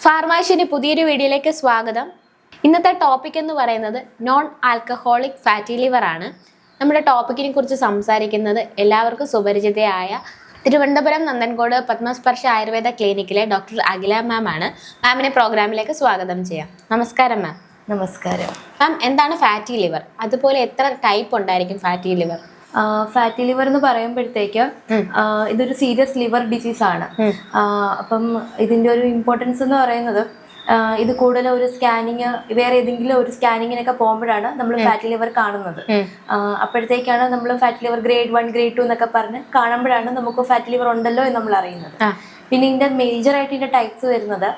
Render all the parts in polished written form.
ഫാർമാഷിന്റെ പുതിയൊരു വീഡിയോയിലേക്ക് സ്വാഗതം. ഇന്നത്തെ ടോപ്പിക് എന്ന് പറയുന്നത് നോൺ ആൽക്കഹോളിക് ഫാറ്റി ലിവർ ആണ്. നമ്മുടെ ടോപ്പിക്കിനെ കുറിച്ച് സംസാരിക്കുന്നത് എല്ലാവർക്കും സുപരിചിതയായ തിരുവനന്തപുരം നന്ദൻകോട് പത്മസ്പർശ ആയുർവേദ ക്ലിനിക്കിലെ ഡോക്ടർ അഖില മാം ആണ്. മാമിനെ പ്രോഗ്രാമിലേക്ക് സ്വാഗതം ചെയ്യാം. നമസ്കാരം മാം. നമസ്കാരം മാം, എന്താണ് ഫാറ്റി ലിവർ? അതുപോലെ എത്ര ടൈപ്പ് ഉണ്ടായിരിക്കും ഫാറ്റി ലിവർ? ഫാറ്റി ലിവർ എന്ന് പറയുമ്പോഴത്തേക്ക് ഇതൊരു സീരിയസ് ലിവർ ഡിസീസ് ആണ്. അപ്പം ഇതിന്റെ ഒരു ഇമ്പോർട്ടൻസ് എന്ന് പറയുന്നത് ഇത് കൂടുതൽ ഒരു സ്കാനിങ് വേറെ ഏതെങ്കിലും ഒരു സ്കാനിങ്ങിനൊക്കെ പോകുമ്പോഴാണ് നമ്മൾ ഫാറ്റി ലിവർ കാണുന്നത്. അപ്പോഴത്തേക്കാണ് നമ്മൾ ഫാറ്റി ലിവർ ഗ്രേഡ് 1 ഗ്രേഡ് 2 എന്നൊക്കെ പറഞ്ഞ് കാണുമ്പോഴാണ് നമുക്ക് ഫാറ്റി ലിവർ ഉണ്ടല്ലോ എന്ന് നമ്മൾ അറിയുന്നത്. പിന്നെ ഇതിന്റെ മേജർ ആയിട്ട് ഇതിന്റെ ടൈപ്സ് വരുന്നത്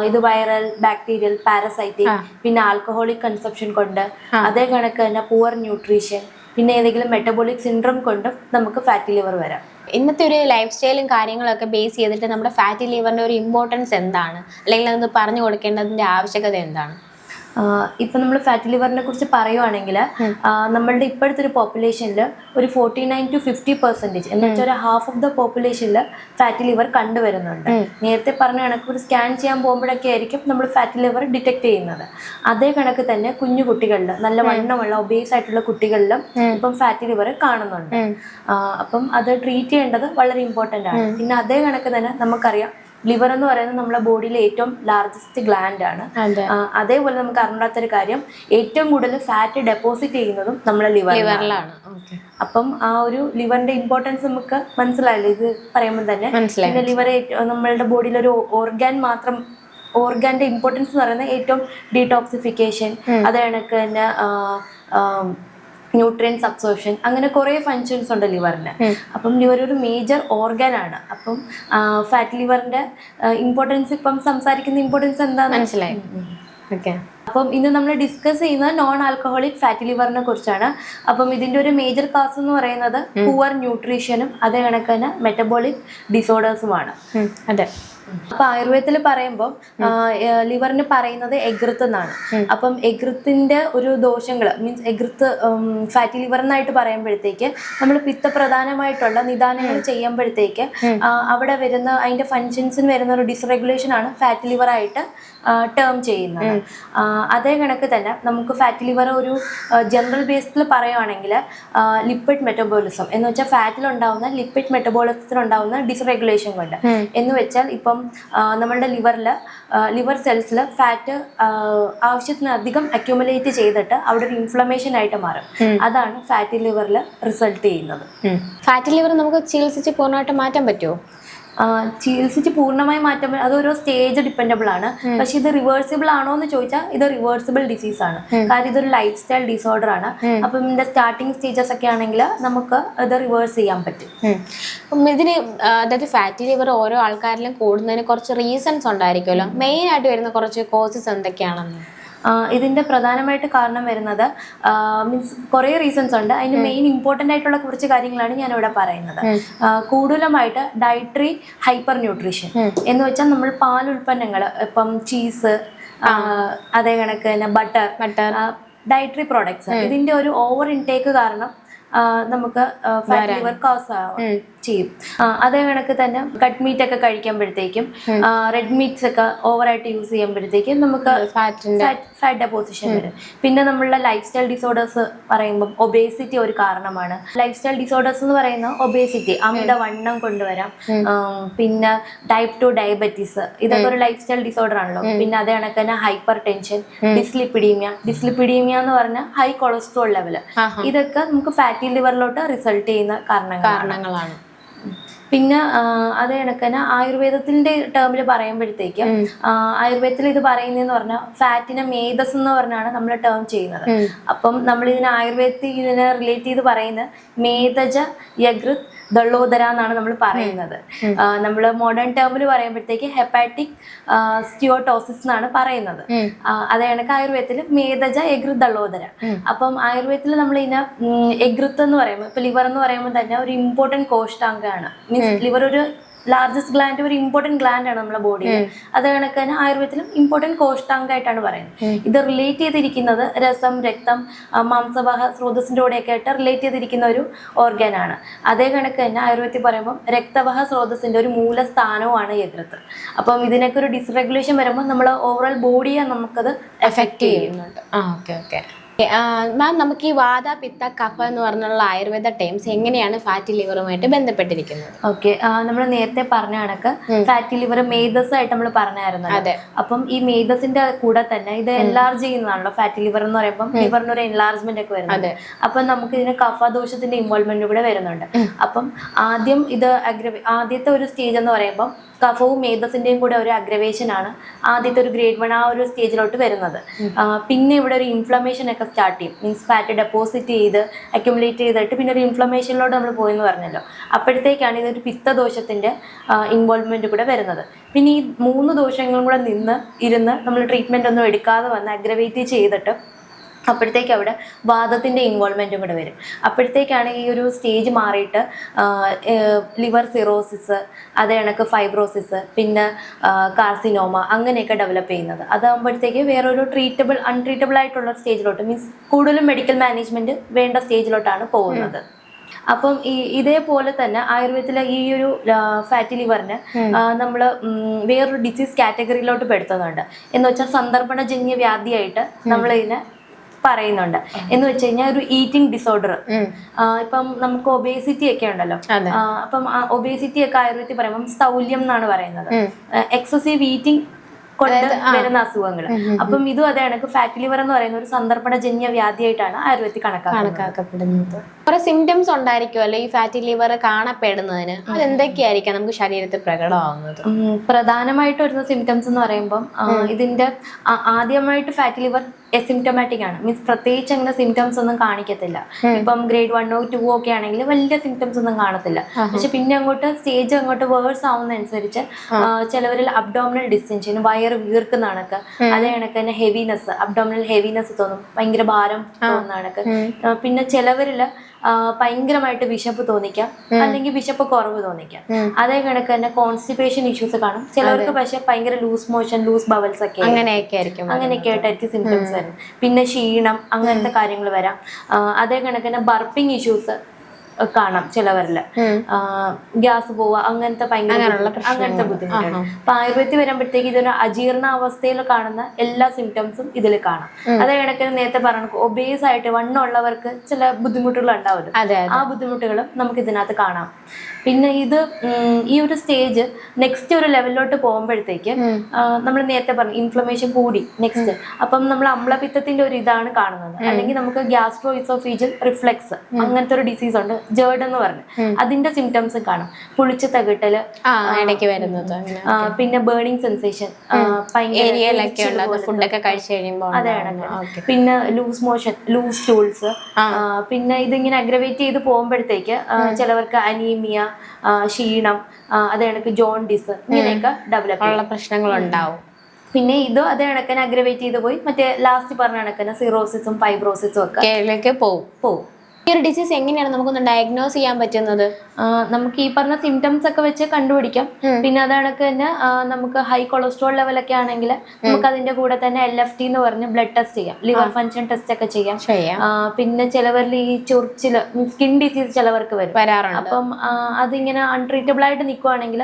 ഇത് വൈറൽ, ബാക്ടീരിയൽ, പാരസൈറ്റിക്, പിന്നെ ആൽക്കഹോളിക് കൺസപ്ഷൻ കൊണ്ട്, അതേ കണക്ക് തന്നെ പുവർ ന്യൂട്രീഷൻ, പിന്നെ ഏതെങ്കിലും മെറ്റബോളിക് സിൻഡ്രോം കൊണ്ടും നമുക്ക് ഫാറ്റി ലിവർ വരാം. ഇന്നത്തെ ഒരു ലൈഫ് സ്റ്റൈലും കാര്യങ്ങളൊക്കെ ബേസ് ചെയ്തിട്ട് നമ്മുടെ ഫാറ്റി ലിവറിന്റെ ഒരു ഇമ്പോർട്ടൻസ് എന്താണ്, അല്ലെങ്കിൽ അത് പറഞ്ഞു കൊടുക്കേണ്ടതിന്റെ ആവശ്യകത എന്താണ്? ഇപ്പം നമ്മൾ ഫാറ്റി ലിവറിനെ കുറിച്ച് പറയുവാണെങ്കിൽ നമ്മളുടെ ഇപ്പോഴത്തെ ഒരു പോപ്പുലേഷനിൽ ഒരു 49 to 50% എന്ന് വെച്ചാൽ ഒരു ഹാഫ് ഓഫ് ദ പോപ്പുലേഷനിൽ ഫാറ്റി ലിവർ കണ്ടുവരുന്നുണ്ട്. നേരത്തെ പറഞ്ഞ കണക്ക് ഒരു സ്കാൻ ചെയ്യാൻ പോകുമ്പോഴൊക്കെ ആയിരിക്കും നമ്മൾ ഫാറ്റി ലിവർ ഡിറ്റക്ട് ചെയ്യുന്നത്. അതേ കണക്ക് തന്നെ കുഞ്ഞു കുട്ടികളിൽ, നല്ല വണ്ണമുള്ള ഒബേസ് ആയിട്ടുള്ള കുട്ടികളിലും ഇപ്പം ഫാറ്റി ലിവർ കാണുന്നുണ്ട്. അപ്പം അത് ട്രീറ്റ് ചെയ്യേണ്ടത് വളരെ ഇമ്പോർട്ടൻ്റ് ആണ്. പിന്നെ അതേ കണക്ക് തന്നെ നമുക്കറിയാം ലിവർ എന്ന് പറയുന്നത് നമ്മുടെ ബോഡിയിലെ ഏറ്റവും ലാർജസ്റ്റ് ഗ്ലാൻഡ് ആണ്. അതേപോലെ നമുക്ക് അറിയാത്തൊരു കാര്യം, ഏറ്റവും കൂടുതൽ ഫാറ്റ് ഡെപ്പോസിറ്റ് ചെയ്യുന്നതും നമ്മളെ ലിവറിലാണ്. അപ്പം ആ ഒരു ലിവറിന്റെ ഇമ്പോർട്ടൻസ് നമുക്ക് മനസ്സിലായില്ല ഇത് പറയുമ്പോൾ തന്നെ. പിന്നെ ലിവർ നമ്മളുടെ ബോഡിയിലെ ഒരു ഓർഗാന്റെ ഇമ്പോർട്ടൻസ് എന്ന് പറയുന്നത് ഏറ്റവും ഡീടോക്സിഫിക്കേഷൻ, അത് കണക്ക് തന്നെ ന്യൂട്രിയൻസ് അബ്സോർപ്ഷൻ, അങ്ങനെ കുറേ ഫങ്ഷൻസ് ഉണ്ട് ലിവറിന്. അപ്പം ലിവർ ഒരു മേജർ ഓർഗൻ ആണ്. അപ്പം ഫാറ്റ് ലിവറിന്റെ ഇമ്പോർട്ടൻസ് ഇപ്പം സംസാരിക്കുന്ന ഇമ്പോർട്ടൻസ് എന്താണെന്ന് മനസ്സിലായി. അപ്പം ഇന്ന് നമ്മൾ ഡിസ്കസ് ചെയ്യുന്നത് നോൺ ആൽക്കഹോളിക് ഫാറ്റി ലിവറിനെ കുറിച്ചാണ്. അപ്പം ഇതിന്റെ ഒരു മേജർ കാസ് എന്ന് പറയുന്നത് പുവർ ന്യൂട്രീഷനും അതേ കണക്ക് തന്നെ മെറ്റബോളിക് ഡിസോർഡേഴ്സുമാണ്. അതെ. അപ്പൊ ആയുർവേദത്തിൽ പറയുമ്പോൾ ലിവറിന് പറയുന്നത് എഗ്രിത്ത് എന്നാണ്. അപ്പം എഗ്രിത്തിന്റെ ഒരു ദോഷങ്ങൾ മീൻസ് എഗ്രിത്ത് ഫാറ്റി ലിവറിനായിട്ട് പറയുമ്പോഴത്തേക്ക് നമ്മൾ പിത്തപ്രധാനമായിട്ടുള്ള നിദാനങ്ങൾ ചെയ്യുമ്പോഴത്തേക്ക് അവിടെ വരുന്ന അതിന്റെ ഫങ്ഷൻസിന് വരുന്ന ഒരു ഡിസ്റെഗുലേഷൻ ആണ് ഫാറ്റി ലിവർ ആയിട്ട് ടേം ചെയ്യുന്നത്. അതേ കണക്ക് തന്നെ നമുക്ക് ഫാറ്റി ലിവർ ഒരു ജനറൽ ബേസിൽ പറയുവാണെങ്കിൽ ലിപ്പിഡ് മെറ്റബോളിസം എന്ന് വെച്ചാൽ ഫാറ്റിലുണ്ടാവുന്ന ലിപ്പിഡ് മെറ്റബോളിസത്തിലുണ്ടാവുന്ന ഡിസ്റെഗുലേഷൻ കൊണ്ട്, എന്ന് വെച്ചാൽ ഇപ്പം നമ്മളുടെ ലിവർ സെൽസിൽ ഫാറ്റ് ആവശ്യത്തിനധികം അക്യുമുലേറ്റ് ചെയ്തിട്ട് അവിടെ ഒരു ഇൻഫ്ലമേഷൻ ആയിട്ട് മാറും. അതാണ് ഫാറ്റി ലിവറിൽ റിസൾട്ട് ചെയ്യുന്നത്. ഫാറ്റി ലിവർ നമുക്ക് ചികിത്സിച്ച് പൂർണ്ണമായിട്ട് മാറ്റാൻ പറ്റുമോ? ചികിത്സിച്ച് പൂർണ്ണമായി മാറ്റാൻ അതൊരു സ്റ്റേജ് ഡിപ്പെൻഡബിൾ ആണ്. പക്ഷെ ഇത് റിവേഴ്സിബിൾ ആണോ എന്ന് ചോദിച്ചാൽ ഇത് റിവേഴ്സിബിൾ ഡിസീസ് ആണ്. കാരണം ഇതൊരു ലൈഫ് സ്റ്റൈൽ ഡിസോർഡർ ആണ്. അപ്പം ഇതിന്റെ സ്റ്റാർട്ടിങ് സ്റ്റേജസ് ഒക്കെ ആണെങ്കിൽ നമുക്ക് ഇത് റിവേഴ്സ് ചെയ്യാൻ പറ്റും. ഇതിന് അതായത് ഫാറ്റി ലിവർ ഓരോ ആൾക്കാരിലും കൂടുന്നതിന് കുറച്ച് റീസൺസ് ഉണ്ടായിരിക്കുമല്ലോ. മെയിൻ ആയിട്ട് വരുന്ന കുറച്ച് കോസസ് എന്തൊക്കെയാണെന്ന്? ഇതിന്റെ പ്രധാനമായിട്ട് കാരണം വരുന്നത് മീൻസ് കുറേ റീസൺസ് ഉണ്ട്. അതിന് മെയിൻ ഇമ്പോർട്ടൻ്റ് ആയിട്ടുള്ള കുറച്ച് കാര്യങ്ങളാണ് ഞാൻ ഇവിടെ പറയുന്നത്. കൂടുതലുമായിട്ട് ഡയറ്ററി ഹൈപ്പർ ന്യൂട്രീഷൻ എന്ന് വെച്ചാൽ നമ്മൾ പാൽ ഉൽപ്പന്നങ്ങൾ, ഇപ്പം ചീസ്, അതേ കണക്ക് തന്നെ ബട്ടർ, ഡയറ്ററി പ്രോഡക്ട്സ്, ഇതിന്റെ ഒരു ഓവർ ഇൻടേക്ക് കാരണം നമുക്ക് ഫാറ്റി ലിവർ കോസ് ചെയ്യും. അതേ കണക്ക് തന്നെ കട്ട് മീറ്റ് ഒക്കെ കഴിക്കുമ്പോഴത്തേക്കും, റെഡ് മീറ്റ്സ് ഒക്കെ ഓവറായിട്ട് യൂസ് ചെയ്യുമ്പോഴത്തേക്കും നമുക്ക് ഫാറ്റ് ഡെപ്പോസിഷൻ വരും. പിന്നെ നമ്മളുടെ ലൈഫ് സ്റ്റൈൽ ഡിസോർഡേഴ്സ് പറയുമ്പോൾ ഒബേസിറ്റി ഒരു കാരണമാണ്. ലൈഫ് സ്റ്റൈൽ ഡിസോർഡേഴ്സ് എന്ന് പറയുന്നത് ഒബേസിറ്റി, അമിതവണ്ണം കൊണ്ടുവരാം. പിന്നെ ടൈപ്പ് 2 ഡയബറ്റീസ്, ഇതൊക്കെ ഒരു ലൈഫ് സ്റ്റൈൽ ഡിസോർഡർ ആണല്ലോ. പിന്നെ അതേ കണക്ക് തന്നെ ഹൈപ്പർ ടെൻഷൻ, ഡിസ്ലിപ്പിഡീമിയ എന്ന് പറഞ്ഞാൽ ഹൈ കൊളസ്ട്രോൾ ലെവല്, ഇതൊക്കെ നമുക്ക് ഫാറ്റി ലിവറിലോട്ട് റിസൾട്ട് ചെയ്യുന്ന കാരണങ്ങളാണ്. പിന്നെ അതേ കണക്ക് തന്നെ ആയുർവേദത്തിന്റെ ടേമിൽ പറയുമ്പോഴത്തേക്കും ആയുർവേദത്തിൽ ഇത് പറയുന്നതെന്ന് പറഞ്ഞാൽ ഫാറ്റിനെ മേധസ് എന്ന് പറഞ്ഞാണ് നമ്മൾ ടേം ചെയ്യുന്നത്. അപ്പം നമ്മൾ ആയുർവേദത്തിൽ ഇതിനെ റിലേറ്റ് ചെയ്ത് പറയുന്നത് മേധജ യകൃത് ദളോദര എന്നാണ് നമ്മൾ പറയുന്നത്. നമ്മൾ മോഡേൺ ടേമിൽ പറയുമ്പോഴത്തേക്ക് ഹെപ്പാറ്റിക് സ്റ്റിയോട്ടോസിസ് എന്നാണ് പറയുന്നത്. അതേ കണക്ക് ആയുർവേദത്തിൽ മേധജ യകൃത് ദളോദര. അപ്പം ആയുർവേദത്തിൽ നമ്മൾ ഇതിനെ യകൃത്ത് എന്ന് പറയുമ്പോൾ, ഇപ്പൊ ലിവർ എന്ന് പറയുമ്പോൾ തന്നെ ഒരു ഇമ്പോർട്ടൻറ്റ് കോഷ്ടാംഗമാണ്. മീൻസ് ലിവർ ഒരു ലാർജസ്റ്റ് ഗ്ലാൻഡ് ഒരു ഇമ്പോർട്ടന്റ് ഗ്ലാൻഡ് ആണ് നമ്മുടെ ബോഡിയിൽ. അത് കണക്ക് തന്നെ ആയുർവേദത്തിലും ഇമ്പോർട്ടന്റ് കോഷ്ടാംഗമായിട്ടാണ് പറയുന്നത്. ഇത് റിലേറ്റ് ചെയ്തിരിക്കുന്നത് രസം, രക്തം, മാംസവാഹ സ്രോതസ്സിന്റെ കൂടെയൊക്കെ ആയിട്ട് റിലേറ്റ് ചെയ്തിരിക്കുന്ന ഒരു ഓർഗനാണ്. അതേ കണക്ക് തന്നെ ആയുർവേദത്തിൽ പറയുമ്പോൾ രക്തവാഹ സ്രോതസ്സിന്റെ ഒരു മൂലസ്ഥാനവുമാണ് യകൃത്ത്. അപ്പം ഇതിനൊക്കെ ഒരു ഡിസ്റെഗുലേഷൻ വരുമ്പോൾ നമ്മൾ ഓവറോൾ ബോഡിയെ നമുക്കത് എഫക്റ്റ് ചെയ്യുന്നുണ്ട്. ഓക്കെ ഓക്കെ മാം, നമുക്ക് ഈ വാത, പിത്ത, കഫ എന്ന് പറഞ്ഞുള്ള ആയുർവേദ ടേംസ് എങ്ങനെയാണ് ഫാറ്റി ലിവറുമായിട്ട് ബന്ധപ്പെട്ടിരിക്കുന്നത്? ഓക്കെ, നമ്മൾ നേരത്തെ പറഞ്ഞ കണക്ക് ഫാറ്റി ലിവർ മേധസ് ആയിട്ട് നമ്മൾ പറഞ്ഞായിരുന്നു. അപ്പം ഈ മേധസിന്റെ കൂടെ തന്നെ ഇത് എൻലാർജ് ചെയ്യുന്നതാണല്ലോ ഫാറ്റി ലിവർ എന്ന് പറയുമ്പോൾ ലിവറിന് ഒരു എൻലാർജ്മെന്റ് ഒക്കെ വരുന്നത്. അപ്പം നമുക്ക് ഇതിന് കഫദോഷത്തിന്റെ ഇൻവോൾവ്മെന്റ് കൂടെ വരുന്നുണ്ട്. അപ്പം ആദ്യം ഇത് ആദ്യത്തെ ഒരു സ്റ്റേജ് എന്ന് പറയുമ്പോൾ കഫവും മേധസിന്റെയും കൂടെ ഒരു അഗ്രവേഷൻ ആണ് ആദ്യത്തെ ഒരു ഗ്രേഡ് 1 ആ ഒരു സ്റ്റേജിലോട്ട് വരുന്നത്. പിന്നെ ഇവിടെ ഒരു ഇൻഫ്ലമേഷൻ ഒക്കെ സ്റ്റാർട്ട് ചെയ്യും. മീൻസ് ഫാറ്റ് ഡെപ്പോസിറ്റ് ചെയ്ത് അക്യുമുലേറ്റ് ചെയ്തിട്ട് പിന്നെ ഒരു ഇൻഫ്ലമേഷനിലോട്ട് നമ്മൾ പോയെന്ന് പറഞ്ഞല്ലോ. അപ്പോഴത്തേക്കാണ് ഇതൊരു പിത്തദോഷത്തിന്റെ ഇൻവോൾവ്മെന്റ് കൂടെ വരുന്നത്. പിന്നെ ഈ 3 ദോഷങ്ങളും കൂടെ ഇരുന്ന് നമ്മൾ ട്രീറ്റ്മെന്റ് ഒന്നും എടുക്കാതെ വന്ന് അഗ്രവേറ്റ് ചെയ്തിട്ട് അപ്പോഴത്തേക്ക് അവിടെ വാദത്തിൻ്റെ ഇൻവോൾവ്മെൻറ്റും കൂടെ വരും. അപ്പോഴത്തേക്കാണ് ഈ ഒരു സ്റ്റേജ് മാറിയിട്ട് ലിവർ സിറോസിസ്, അതേ കണക്ക് ഫൈബ്രോസിസ്, പിന്നെ കാർസിനോമ അങ്ങനെയൊക്കെ ഡെവലപ്പ് ചെയ്യുന്നത്. അതാകുമ്പോഴത്തേക്ക് വേറൊരു അൺട്രീറ്റബിൾ ആയിട്ടുള്ള സ്റ്റേജിലോട്ട്, മീൻസ് കൂടുതലും മെഡിക്കൽ മാനേജ്മെൻറ്റ് വേണ്ട സ്റ്റേജിലോട്ടാണ് പോകുന്നത്. അപ്പം ഇതേപോലെ തന്നെ ആയുർവേദത്തിലെ ഈ ഒരു ഫാറ്റി ലിവറിന് നമ്മൾ വേറൊരു ഡിസീസ് കാറ്റഗറിയിലോട്ട് പെടുത്തുന്നുണ്ട്. എന്ന് വെച്ചാൽ സന്ദർഭണജന്യ വ്യാധിയായിട്ട് നമ്മളിതിനെ പറയുന്നുണ്ട്. എന്ന് വെച്ച് കഴിഞ്ഞാൽ ഒരു ഈറ്റിംഗ് ഡിസോർഡർ. ഇപ്പം നമുക്ക് ഒബേസിറ്റി ഒക്കെ ഉണ്ടല്ലോ. അപ്പം ഒബേസിറ്റി ഒക്കെ ആയുർവേദത്തിൽ പറയുമ്പോൾ സ്ഥൗല്യം എന്നാണ് പറയുന്നത്. എക്സസീവ് ഈറ്റിംഗ് കൊണ്ട് വരുന്ന അസുഖങ്ങൾ. അപ്പം ഇതും അതേ കണക്ക് ഫാറ്റി ലിവർ എന്ന് പറയുന്ന ഒരു സന്ദർഭണജന്യ വ്യാധിയായിട്ടാണ് ആയുർവേദത്തിൽ കണക്കാക്കപ്പെടുന്നത്. കുറെ സിംറ്റംസ് ഉണ്ടായിരിക്കുമല്ലോ ഈ ഫാറ്റി ലിവർ കാണപ്പെടുന്നതിന്. അതെന്തൊക്കെയായിരിക്കാം നമുക്ക് ശരീരത്തിൽ പ്രകടമാകുന്നത്? പ്രധാനമായിട്ട് വരുന്ന സിംറ്റംസ് എന്ന് പറയുമ്പം ഇതിന്റെ ആദ്യമായിട്ട് ഫാറ്റി ലിവർ എസിംറ്റമാറ്റിക് ആണ്. മീൻസ് പ്രത്യേകിച്ച് അങ്ങനെ സിംറ്റംസ് ഒന്നും കാണിക്കത്തില്ല. ഇപ്പം ഗ്രേഡ് 1 2 ഒക്കെ ആണെങ്കിൽ വലിയ സിംറ്റംസ് ഒന്നും കാണത്തില്ല. പക്ഷെ പിന്നെ അങ്ങോട്ട് സ്റ്റേജ് അങ്ങോട്ട് വേഴ്സ് ആവുന്നതനുസരിച്ച് ചിലവരിൽ അബ്ഡോമിനൽ ഡിസ്റ്റൻഷൻ, വയറ് വീർക്കുന്ന കണക്ക്, അതേ കണക്ക് തന്നെ ഹെവിനെസ്, അബ്ഡോമിനൽ ഹെവിനെസ് തോന്നും, ഭയങ്കര ഭാരം തോന്നുന്ന കണക്ക്. പിന്നെ ചിലവരിൽ ഭയങ്കരമായിട്ട് വിശപ്പ് തോന്നിക്കാം, അല്ലെങ്കിൽ വിശപ്പ് കുറവ് തോന്നിക്കാം. അതേ കണക്ക് തന്നെ കോൺസ്റ്റിപ്പേഷൻ ഇഷ്യൂസ് കാണും ചിലവർക്ക്. പക്ഷെ ഭയങ്കര ലൂസ് മോഷൻ, ലൂസ് ബവൽസ് ഒക്കെ അങ്ങനെയൊക്കെ ആയിട്ടായിരിക്കും സിംറ്റംസ് വരുന്നത്. പിന്നെ ക്ഷീണം, അങ്ങനത്തെ കാര്യങ്ങൾ വരാം. അതേ കണക്ക് തന്നെ ബർപ്പിംഗ് ഇഷ്യൂസ് കാണാം ചിലവരില്. ഗ്യാസ് പോവുക, അങ്ങനത്തെ അങ്ങനത്തെ ബുദ്ധിമുട്ടാണ്. അപ്പൊ ആയുർവേദത്തിൽ വരുമ്പോഴത്തേക്ക് ഇതൊരു അജീർണ അവസ്ഥയിൽ കാണുന്ന എല്ലാ സിംറ്റംസും ഇതിൽ കാണാം. അതേ കണക്കിന് നേരത്തെ പറഞ്ഞു ഒബേസ് ആയിട്ട് വണ്ണമുള്ളവർക്ക് ചില ബുദ്ധിമുട്ടുകൾ ഉണ്ടാവും. ആ ബുദ്ധിമുട്ടുകളും നമുക്ക് ഇതിനകത്ത് കാണാം. പിന്നെ ഈ ഒരു സ്റ്റേജ് നെക്സ്റ്റ് ഒരു ലെവലിലോട്ട് പോകുമ്പോഴത്തേക്ക് നമ്മൾ നേരത്തെ പറഞ്ഞു ഇൻഫ്ലമേഷൻ കൂടി നെക്സ്റ്റ്. അപ്പം നമ്മൾ അമ്ലപിത്തത്തിന്റെ ഒരു ഇതാണ് കാണുന്നത്. അല്ലെങ്കിൽ നമുക്ക് ഗ്യാസ്ട്രോ ഇസോഫീജിയൽ റിഫ്ലെക്സ് അങ്ങനത്തെ ഒരു ഡിസീസ് ഉണ്ട്, ജേർഡ് എന്ന് പറഞ്ഞു. അതിന്റെ സിംറ്റംസ് കാണും. പുളിച്ച് തകിട്ടല് ഇടയ്ക്ക് വരുന്നത്, പിന്നെ ബേണിംഗ് സെൻസേഷൻ, ഫുഡൊക്കെ കഴിച്ചു കഴിയുമ്പോൾ അതാണ്. പിന്നെ ലൂസ് മോഷൻ, ലൂസ് സ്റ്റൂൾസ്. പിന്നെ ഇതിങ്ങനെ അഗ്രവേറ്റ് ചെയ്ത് പോകുമ്പോഴത്തേക്ക് ചിലവർക്ക് അനീമിയ, ക്ഷീണം, അതേ കണക്ക് ജോണ്ടിസ്, ഇങ്ങനെയൊക്കെ ഡെവലപ്പ് ഉള്ള പ്രശ്നങ്ങളുണ്ടാവും. പിന്നെ അതേ കണക്കിന് അഗ്രവേറ്റ് ചെയ്ത് പോയി മറ്റേ ലാസ്റ്റ് പറഞ്ഞ കണക്കിന് സിറോസിസും ഫൈബ്രോസിസും ഒക്കെ പോവും. ഈ ഒരു ഡിസീസ് എങ്ങനെയാണ് നമുക്കൊന്ന് ഡയഗ്നോസ് ചെയ്യാൻ പറ്റുന്നത്? നമുക്ക് ഈ പറഞ്ഞ സിംറ്റംസ് ഒക്കെ വെച്ച് കണ്ടുപിടിക്കാം. പിന്നെ അതണക്ക് തന്നെ നമുക്ക് ഹൈ കൊളസ്ട്രോൾ ലെവലൊക്കെ ആണെങ്കിൽ നമുക്ക് അതിന്റെ കൂടെ തന്നെ LFT എന്ന് പറഞ്ഞ് ബ്ലഡ് ടെസ്റ്റ് ചെയ്യാം, ലിവർ ഫങ്ഷൻ ടെസ്റ്റ് ഒക്കെ ചെയ്യാം. പിന്നെ ചിലവരിൽ ഈ ചൊറിച്ചില്, സ്കിൻ ഡിസീസ് ചിലവർക്ക് വരാറുണ്ട്. അപ്പം അതിങ്ങനെ അൺട്രീറ്റബിൾ ആയിട്ട് നിൽക്കുവാണെങ്കിൽ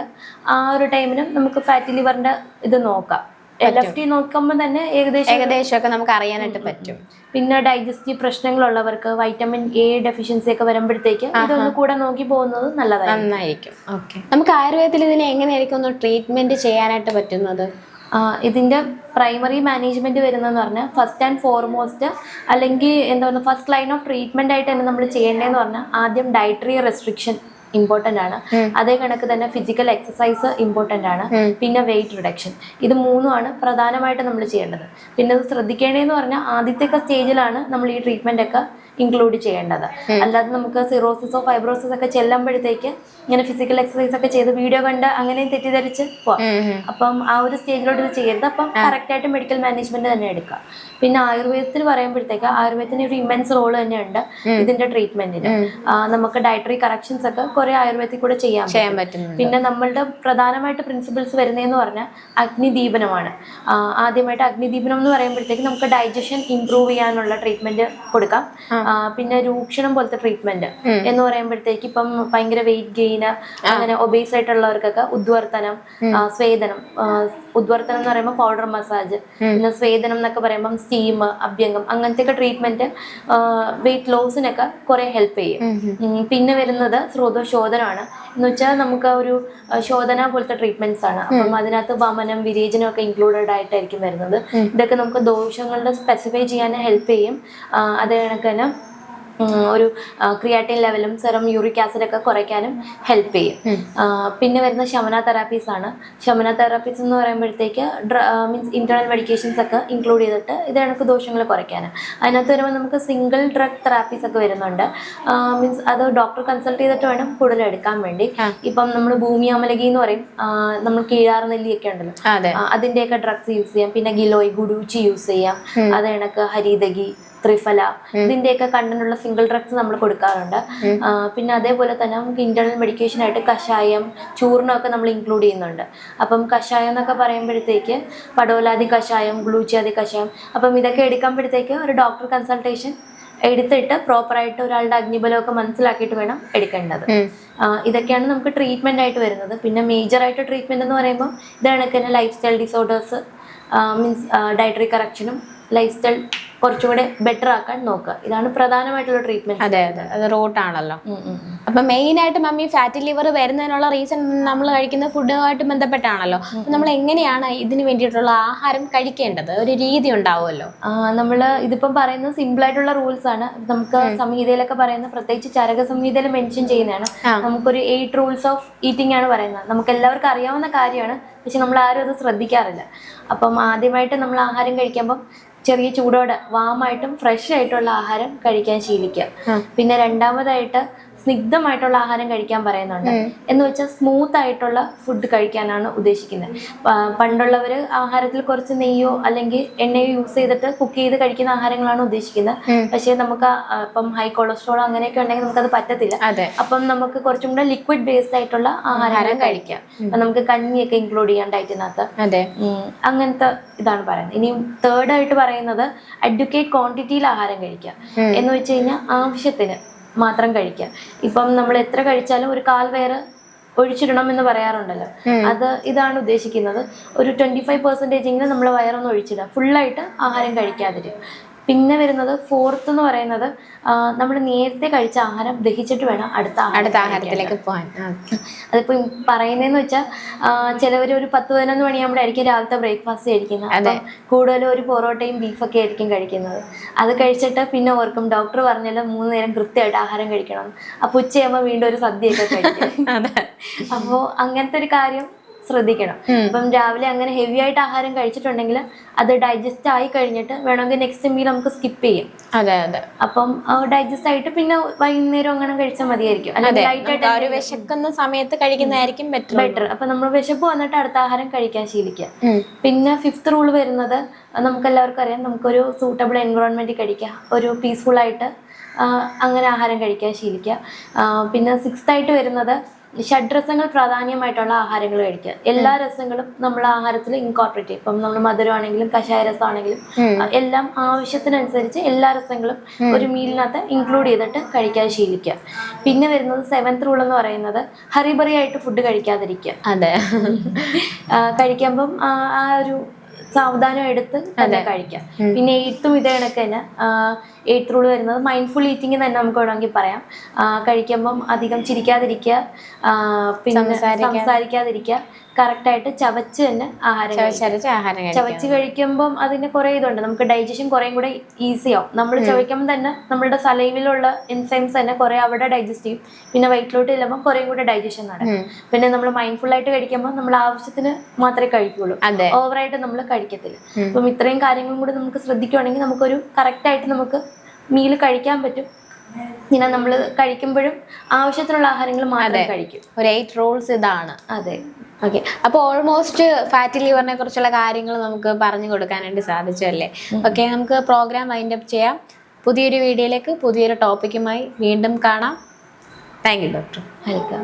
ആ ഒരു ടൈമിനും നമുക്ക് ഫാറ്റി ലിവറിന്റെ ഇത് നോക്കാം. LFT നോക്കുമ്പോൾ തന്നെ ഏകദേശമൊക്കെ നമുക്ക് അറിയാനായിട്ട് പറ്റും. പിന്നെ ഡൈജസ്റ്റീവ് പ്രശ്നങ്ങളുള്ളവർക്ക് വൈറ്റമിൻ A ഡെഫിഷ്യൻസി ഒക്കെ വരുമ്പോഴത്തേക്ക് ഇതൊന്ന് കൂടെ നോക്കി പോകുന്നത് നന്നായിരിക്കും. നമുക്ക് ആയുർവേദത്തിൽ ഇതിനെ എങ്ങനെയായിരിക്കും ഒന്ന് ട്രീറ്റ്മെന്റ് ചെയ്യാനായിട്ട് പറ്റുന്നത്? ഇതിന്റെ പ്രൈമറി മാനേജ്മെന്റ് വരുന്നതെന്ന് പറഞ്ഞാൽ ഫസ്റ്റ് ആൻഡ് ഫോർമോസ്റ്റ്, അല്ലെങ്കിൽ എന്താ പറയുക, ഫസ്റ്റ് ലൈൻ ഓഫ് ട്രീറ്റ്മെന്റ് ആയിട്ട് തന്നെ നമ്മൾ ചെയ്യേണ്ടതെന്ന് പറഞ്ഞാൽ ആദ്യം ഡയറ്ററി റെസ്ട്രിക്ഷൻ ഇമ്പോർട്ടൻ്റ് ആണ്. അതേ കണക്ക് തന്നെ ഫിസിക്കൽ എക്സസൈസ് ഇമ്പോർട്ടൻ്റ് ആണ്. പിന്നെ വെയിറ്റ് റിഡക്ഷൻ. ഇത് മൂന്നുമാണ് പ്രധാനമായിട്ട് നമ്മൾ ചെയ്യേണ്ടത്. പിന്നെ ഇത് ശ്രദ്ധിക്കേണ്ടതെന്ന് പറഞ്ഞാൽ ആദ്യത്തെ സ്റ്റേജിലാണ് നമ്മൾ ഈ ട്രീറ്റ്മെന്റ് ഒക്കെ ഇൻക്ലൂഡ് ചെയ്യേണ്ടത്. അല്ലാതെ നമുക്ക് സിറോസിസോ ഫൈബ്രോസിസ് ഒക്കെ ചെല്ലുമ്പോഴത്തേക്ക് ഇങ്ങനെ ഫിസിക്കൽ എക്സസൈസ് ഒക്കെ ചെയ്ത് വീഡിയോ കണ്ട് അങ്ങനെ തെറ്റിദ്ധരിച്ച് പോവാം. അപ്പം ആ ഒരു സ്റ്റേജിലോട്ട് ഇത് ചെയ്യരുത്. അപ്പം കറക്റ്റ് ആയിട്ട് മെഡിക്കൽ മാനേജ്മെന്റ് തന്നെ എടുക്കുക. പിന്നെ ആയുർവേദത്തിൽ പറയുമ്പോഴത്തേക്ക് ആയുർവേദത്തിന് ഒരു ഇമെൻസ് റോള് തന്നെയുണ്ട് ഇതിന്റെ ട്രീറ്റ്മെന്റിന്. നമുക്ക് ഡയറ്ററി കറക്ഷൻസ് ഒക്കെ കുറെ ആയുർവേദത്തിൽ കൂടെ ചെയ്യാൻ പറ്റും. പിന്നെ നമ്മളുടെ പ്രധാനമായിട്ട് പ്രിൻസിപ്പിൾസ് വരുന്നതെന്ന് പറഞ്ഞാൽ അഗ്നിദീപനമാണ്. ആദ്യമായിട്ട് അഗ്നിദീപനം എന്ന് പറയുമ്പോഴത്തേക്ക് നമുക്ക് ഡൈജഷൻ ഇംപ്രൂവ് ചെയ്യാനുള്ള ട്രീറ്റ്മെന്റ് കൊടുക്കാം. പിന്നെ രൂക്ഷണം പോലത്തെ ട്രീറ്റ്മെന്റ് എന്ന് പറയുമ്പോഴത്തേക്ക് ഇപ്പം ഭയങ്കര വെയിറ്റ് ഗെയിൻ അങ്ങനെ ഒബേസ് ആയിട്ടുള്ളവർക്കൊക്കെ ഉദ്വർത്തനം, സ്വേദനം. ഉദ്വർത്തനം എന്ന് പറയുമ്പോൾ പൗഡർ മസാജ്, പിന്നെ സ്വേദനം എന്നൊക്കെ പറയുമ്പോൾ സ്റ്റീം, അഭ്യംഗം, അങ്ങനത്തെ ഒക്കെ ട്രീറ്റ്മെന്റ് വെയിറ്റ് ലോസിനൊക്കെ കുറെ ഹെൽപ്പ് ചെയ്യും. പിന്നെ വരുന്നത് സ്രോതശോധനമാണ്. എന്ന് വെച്ചാൽ നമുക്ക് ഒരു ശോധന പോലത്തെ ട്രീറ്റ്മെന്റ്സ് ആണ്. അപ്പം അതിനകത്ത് വമനം, വിരേചനം ഒക്കെ ഇൻക്ലൂഡഡ് ആയിട്ടായിരിക്കും വരുന്നത്. ഇതൊക്കെ നമുക്ക് ദോഷങ്ങളുടെ സ്പെസിഫൈ ചെയ്യാൻ ഹെൽപ്പ് ചെയ്യും. അത് കണക്ക് തന്നെ ഒരു ക്രിയാറ്റിൻ ലെവലും സെറം യൂറിക് ആസിഡ് ഒക്കെ കുറയ്ക്കാനും ഹെൽപ്പ് ചെയ്യും. പിന്നെ വരുന്ന ശമന തെറാപ്പീസ് ആണ്. ശമന തെറാപ്പീസ് എന്ന് പറയുമ്പോഴത്തേക്ക് മീൻസ് ഇന്റേണൽ മെഡിക്കേഷൻസ് ഒക്കെ ഇൻക്ലൂഡ് ചെയ്തിട്ട് ഇത് കണക്ക് ദോഷങ്ങൾ കുറയ്ക്കാനും. അതിനകത്ത് വരുമ്പോൾ നമുക്ക് സിംഗിൾ ഡ്രഗ് തെറാപ്പീസ് ഒക്കെ വരുന്നുണ്ട്. മീൻസ് അത് ഡോക്ടർ കൺസൾട്ട് ചെയ്തിട്ട് വേണം കൂടുതൽ എടുക്കാൻ വേണ്ടി. ഇപ്പം നമ്മൾ ഭൂമി അമലകി എന്ന് പറയും, നമ്മൾ കീഴാർ നെല്ലിയൊക്കെ ഉണ്ടല്ലോ, അതിന്റെയൊക്കെ ഡ്രഗ്സ് യൂസ് ചെയ്യാം. പിന്നെ ഗിലോയ്, ഗുഡൂച്ചി യൂസ് ചെയ്യാം. അത് കണക്ക് ഹരിതകി, ത്രിഫല, ഇതിന്റെയൊക്കെ കണ്ടന്റുള്ള സിംഗിൾ ഡ്രഗ്സ് നമ്മൾ കൊടുക്കാറുണ്ട്. പിന്നെ അതേപോലെ തന്നെ നമുക്ക് ഇന്റേണൽ മെഡിക്കേഷൻ ആയിട്ട് കഷായം, ചൂർണ്ണമൊക്കെ നമ്മൾ ഇൻക്ലൂഡ് ചെയ്യുന്നുണ്ട്. അപ്പം കഷായം എന്നൊക്കെ പറയുമ്പോഴത്തേക്ക് പടോലാദി കഷായം, ഗ്ലൂച്ചിയാദി കഷായം, അപ്പം ഇതൊക്കെ എടുക്കുമ്പോഴത്തേക്ക് ഒരു ഡോക്ടർ കൺസൾട്ടേഷൻ എടുത്തിട്ട് പ്രോപ്പറായിട്ട് ഒരാളുടെ അഗ്നിബലമൊക്കെ മനസ്സിലാക്കിയിട്ട് വേണം എടുക്കേണ്ടത്. ഇതൊക്കെയാണ് നമുക്ക് ട്രീറ്റ്മെന്റ് ആയിട്ട് വരുന്നത്. പിന്നെ മേജർ ആയിട്ട് ട്രീറ്റ്മെന്റ് എന്ന് പറയുമ്പോൾ ഇത് കണക്ക് തന്നെ lifestyle disorders, means dietary കറക്ഷനും ലൈഫ് സ്റ്റൈൽ കുറച്ചുകൂടെ ബെറ്റർ ആക്കാൻ നോക്കുക. ഇതാണ് പ്രധാനമായിട്ടുള്ള ട്രീറ്റ്മെന്റ്. അതെ അതെ, അത് റൂട്ടാണല്ലോ. അപ്പൊ മെയിൻ ആയിട്ട് മമ്മി ഫാറ്റി ലിവർ വരുന്നതിനുള്ള റീസൺ നമ്മൾ കഴിക്കുന്ന ഫുഡുമായിട്ട് ബന്ധപ്പെട്ടാണല്ലോ. നമ്മൾ എങ്ങനെയാണ് ഇതിന് വേണ്ടിയിട്ടുള്ള ആഹാരം കഴിക്കേണ്ടത്? ഒരു രീതി ഉണ്ടാവുമല്ലോ. നമ്മൾ ഇതിപ്പം പറയുന്നത് സിമ്പിൾ ആയിട്ടുള്ള റൂൾസ് ആണ്. നമുക്ക് സംഹിതയിലൊക്കെ പറയുന്ന, പ്രത്യേകിച്ച് ചരക സംഹിതയിൽ മെൻഷൻ ചെയ്യുന്നതാണ്. നമുക്കൊരു 8 റൂൾസ് ഓഫ് ഈറ്റിംഗ് ആണ് പറയുന്നത്. നമുക്ക് എല്ലാവർക്കും അറിയാവുന്ന കാര്യമാണ്, പക്ഷെ നമ്മൾ ആരും അത് ശ്രദ്ധിക്കാറില്ല. അപ്പം ആദ്യമായിട്ട് നമ്മൾ ആഹാരം കഴിക്കുമ്പം ചെറിയ ചൂടോടെ വാമായിട്ടും ഫ്രഷ് ആയിട്ടുള്ള ആഹാരം കഴിക്കാൻ ശീലിക്കുക. പിന്നെ രണ്ടാമതായിട്ട് സ്നിഗ്ധമായിട്ടുള്ള ആഹാരം കഴിക്കാൻ പറയുന്നുണ്ട്. എന്ന് വെച്ചാൽ സ്മൂത്ത് ആയിട്ടുള്ള ഫുഡ് കഴിക്കാനാണ് ഉദ്ദേശിക്കുന്നത്. പണ്ടുള്ളവർ ആഹാരത്തിൽ കുറച്ച് നെയ്യോ അല്ലെങ്കിൽ എണ്ണയോ യൂസ് ചെയ്തിട്ട് കുക്ക് ചെയ്ത് കഴിക്കുന്ന ആഹാരങ്ങളാണ് ഉദ്ദേശിക്കുന്നത്. പക്ഷേ നമുക്ക് ഇപ്പം ഹൈ കൊളസ്ട്രോൾ അങ്ങനെയൊക്കെ ഉണ്ടെങ്കിൽ നമുക്കത് പറ്റത്തില്ല. അപ്പം നമുക്ക് കുറച്ചും കൂടെ ലിക്വിഡ് ബേസ്ഡ് ആയിട്ടുള്ള ആഹാരം കഴിക്കാം. നമുക്ക് കഞ്ഞിയൊക്കെ ഇൻക്ലൂഡ് ചെയ്യാൻ ഡയറ്റിനകത്ത്. അങ്ങനത്തെ ഇതാണ് പറയുന്നത്. ഇനി തേർഡ് ആയിട്ട് പറയുന്നത് എഡ്യൂക്കേറ്റ് ക്വാണ്ടിറ്റിയിൽ ആഹാരം കഴിക്കുക. എന്ന് വെച്ച് കഴിഞ്ഞാൽ ആവശ്യത്തിന് മാത്രം കഴിക്കുക. ഇപ്പം നമ്മൾ എത്ര കഴിച്ചാലും ഒരു 1/4 വയറ് ഒഴിച്ചിടണം എന്ന് പറയാറുണ്ടല്ലോ. ഇതാണ് ഉദ്ദേശിക്കുന്നത്. ഒരു 25% നമ്മൾ വയറൊന്ന് ഒഴിച്ചിടുക, ഫുള്ളായിട്ട് ആഹാരം കഴിക്കാതിരിക്കും. പിന്നെ വരുന്നത് ഫോർത്ത് എന്ന് പറയുന്നത്, നമ്മൾ നേരത്തെ കഴിച്ച ആഹാരം ദഹിച്ചിട്ട് വേണം അടുത്ത ആഹാരത്തിലേക്ക് പോകാൻ. അതിപ്പോ പറയുന്നതെന്ന് വെച്ചാൽ ചിലവർ ഒരു 10-11 മണിയാകുമ്പോഴായിരിക്കും രാവിലത്തെ ബ്രേക്ക്ഫാസ്റ്റ് കഴിക്കുന്നത്. അപ്പം കൂടുതലും ഒരു പൊറോട്ടയും ബീഫൊക്കെ ആയിരിക്കും കഴിക്കുന്നത്. അത് കഴിച്ചിട്ട് പിന്നെ ഓർക്കും ഡോക്ടർ പറഞ്ഞല്ലോ 3 നേരം കൃത്യമായിട്ട് ആഹാരം കഴിക്കണം. അപ്പൊ ഉച്ചയാകുമ്പോൾ വീണ്ടും ഒരു സദ്യയൊക്കെ കഴിക്കും. അപ്പോൾ അങ്ങനത്തെ ഒരു കാര്യം ശ്രദ്ധിക്കണം. ഇപ്പം രാവിലെ അങ്ങനെ ഹെവി ആയിട്ട് ആഹാരം കഴിച്ചിട്ടുണ്ടെങ്കിൽ അത് ഡൈജസ്റ്റ് ആയി കഴിഞ്ഞിട്ട് വേണമെങ്കിൽ നെക്സ്റ്റ് മീൽ നമുക്ക് സ്കിപ്പ് ചെയ്യാം. അപ്പം ഡൈജസ്റ്റ് ആയിട്ട് പിന്നെ വൈകുന്നേരം അങ്ങനെ കഴിച്ചാൽ മതിയായിരിക്കും. അല്ലെങ്കിൽ വിശക്കുന്ന സമയത്ത് കഴിക്കുന്നതായിരിക്കും ബെറ്റർ. അപ്പൊ നമ്മൾ വിശപ്പ് വന്നിട്ട് അടുത്ത ആഹാരം കഴിക്കാൻ ശീലിക്കുക. പിന്നെ 5th റൂൾ വരുന്നത്, നമുക്ക് എല്ലാവർക്കും അറിയാം, നമുക്കൊരു സൂട്ടബിൾ എൻവയോൺമെന്റ് കഴിക്കുക, ഒരു പീസ്ഫുൾ ആയിട്ട് അങ്ങനെ ആഹാരം കഴിക്കാൻ ശീലിക്കുക. പിന്നെ 6th ആയിട്ട് വരുന്നത്, ഷഡ്രസങ്ങൾ പ്രാധാന്യമായിട്ടുള്ള ആഹാരങ്ങൾ കഴിക്കുക. എല്ലാ രസങ്ങളും നമ്മൾ ആഹാരത്തിൽ ഇൻകോർപ്പറേറ്റ് ചെയ്യും. ഇപ്പം നമ്മൾ മധുരമാണെങ്കിലും കഷായ രസമാണെങ്കിലും എല്ലാം ആവശ്യത്തിനനുസരിച്ച് എല്ലാ രസങ്ങളും ഒരു മീലിനകത്ത് ഇൻക്ലൂഡ് ചെയ്തിട്ട് കഴിക്കാൻ ശീലിക്കുക. പിന്നെ വരുന്നത് 7th റൂൾ എന്ന് പറയുന്നത്, ഹറിബറി ആയിട്ട് ഫുഡ് കഴിക്കാതിരിക്കുക. കഴിക്കുമ്പം ആ ഒരു സാവധാനം എടുത്ത് തന്നെ കഴിക്കാം. പിന്നെ 8th ഇതേ കണക്ക് തന്നെ 8th റൂൾ വരുന്നത് മൈൻഡ്ഫുൾ ഈറ്റിംഗ് തന്നെ നമുക്ക് വേണമെങ്കിൽ പറയാം. കഴിക്കുമ്പം അധികം ചിരിക്കാതിരിക്കുക, പിന്നെ സംസാരിക്കാതിരിക്കുക, കറക്റ്റായിട്ട് ചവച്ച് തന്നെ ആഹാരം ചവച്ച് കഴിക്കുമ്പം അതിന് കുറേ ഇതുണ്ട്. നമുക്ക് ഡൈജഷൻ കുറേയും കൂടെ ഈസി ആവും. നമ്മൾ ചവയ്ക്കുമ്പോൾ തന്നെ നമ്മളുടെ സലൈവിലുള്ള എൻസൈംസ് തന്നെ കുറെ അവിടെ ഡൈജസ്റ്റ് ചെയ്യും. പിന്നെ വയറ്റിലോട്ട് ചെല്ലുമ്പോൾ കുറേയും കൂടെ ഡൈജഷൻ നടക്കും. പിന്നെ നമ്മൾ മൈൻഡ്ഫുൾ ആയിട്ട് കഴിക്കുമ്പോൾ നമ്മൾ ആവശ്യത്തിന് മാത്രമേ കഴിക്കുള്ളൂ, ഓവറായിട്ട് നമ്മൾ കഴിക്കത്തില്ല. അപ്പം ഇത്രയും കാര്യങ്ങളും കൂടി നമുക്ക് ശ്രദ്ധിക്കുകയാണെങ്കിൽ നമുക്കൊരു കറക്റ്റായിട്ട് നമുക്ക് മീൽ കഴിക്കാൻ പറ്റും. ഇങ്ങനെ നമ്മൾ കഴിക്കുമ്പോഴും ആവശ്യത്തിനുള്ള ആഹാരങ്ങൾ മാത്രം കഴിക്കും. ഒരു 8 റൂൾസ് ഇതാണ്. അതെ. ഓക്കെ, അപ്പോൾ ഓൾമോസ്റ്റ് ഫാറ്റി ലിവറിനെ കുറിച്ചുള്ള കാര്യങ്ങൾ നമുക്ക് പറഞ്ഞു കൊടുക്കാനായിട്ട് സാധിച്ചു അല്ലേ? ഓക്കെ, നമുക്ക് പ്രോഗ്രാം വൈൻഡ് അപ്പ് ചെയ്യാം. പുതിയൊരു വീഡിയോയിലേക്ക് പുതിയൊരു ടോപ്പിക്കുമായി വീണ്ടും കാണാം. Thank you doctor. വെൽക്കം.